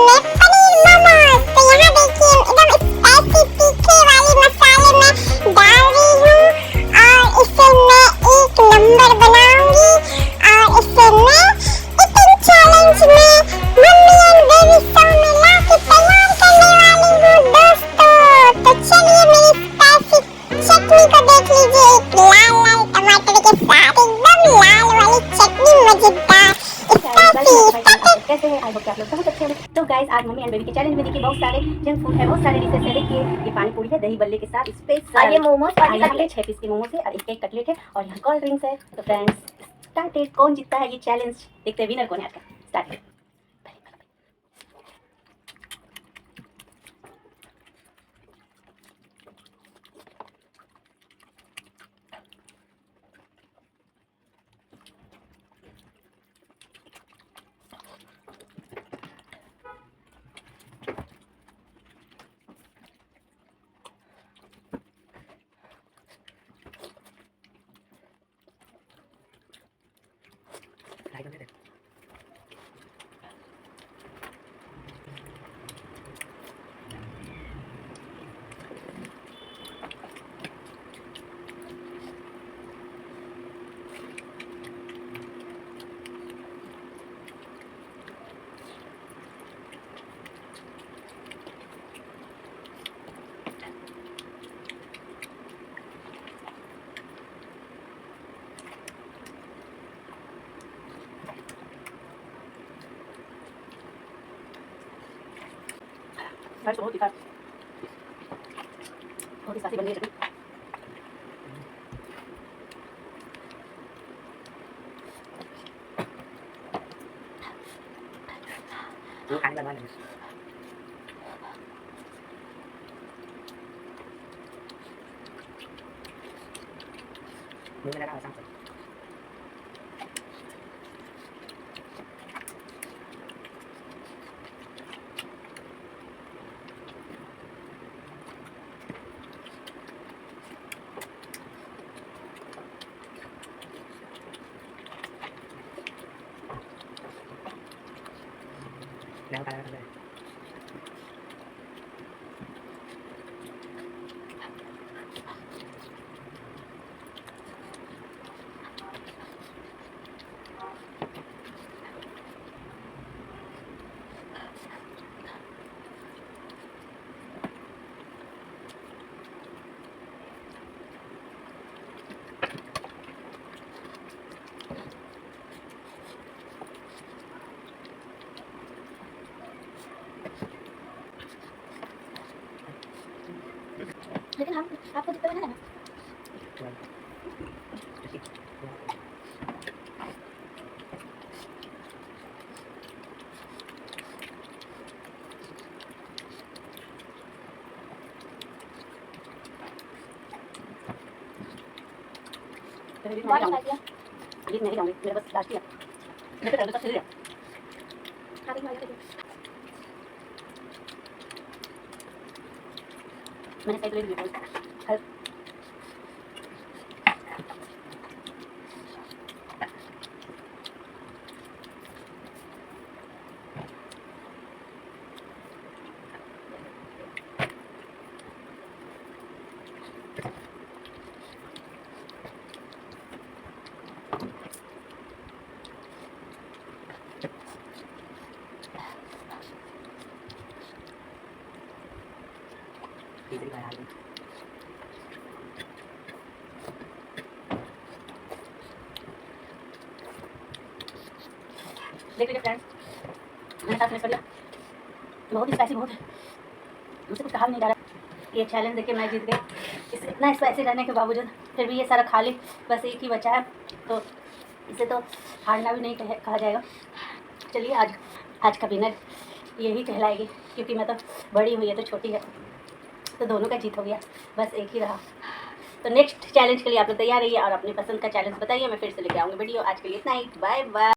में पनीर मोमोज। तो यहाँ देखिए एकदम स्पाइसी तीखे वाले मसाले में डाल रही हूँ और इसे मैं एक नंबर बनाऊंगी और इसे मैं ईटिंग चैलेंज में मम्मी एंड बेबी शो में लाके तैयार करने वाली हूँ दोस्तों। तो चलिए मेरी स्पाइसी चटनी को देख लीजिए, एक लाल लाल टमाटर के साथ एकदम लाल वाली चटनी मजेदार स्पाइसी। कैसे हैं? आई होप कि आप लोग बहुत अच्छे होंगे। तो गाइस आज मम्मी एंड बेबी के चैलेंज में देखिए बहुत सारे जंक फूड है, बहुत सारे डिशेस है। देखिए ये पानी पूरी है दही बल्ले के साथ स्पेशल, और ये मोमोज और यहाँ पे 6 पीस के मोमोज है और एक कटलेट है और यहाँ कोल्ड ड्रिंक्स है। तो फ्रेंड्स स्टार्टेड। कौन जीतता है ये चैलेंज, देखते हैं विनर कौन है आज का। स्टार्टेड। बहुत ही सासी बन गई चटनी। खाने का मुंह में लगा आसान से।แล้วกันเลยलेकिन हम आपको दिक्कत है ना। नहीं जाऊंगी, मेरे बस लास्ट किया मैं तो चल रहा। मैंने साइड ले लिया। देख लीजिए फ्रेंड्स, मैंने साथ में कर लिया। बहुत ही स्पाइसी बहुत है, मुझसे कुछ कहा भी नहीं जा रहा। ये चैलेंज देखिए मैं जीत गई। इस इतना स्पाइसी रहने के बावजूद फिर भी ये सारा खा ली, बस एक ही बचा है। तो इसे तो हारना भी नहीं कहा जाएगा। चलिए आज का विनर यही कहलाएगी, क्योंकि मैं तो बड़ी हुई है तो छोटी है, तो दोनों का जीत हो गया, बस एक ही रहा। तो नेक्स्ट चैलेंज के लिए आप लोग तैयार रहिए और अपनी पसंद का चैलेंज बताइए, मैं फिर से लेके आऊँगी वीडियो। आज के लिए इतना ही, बाय बाय।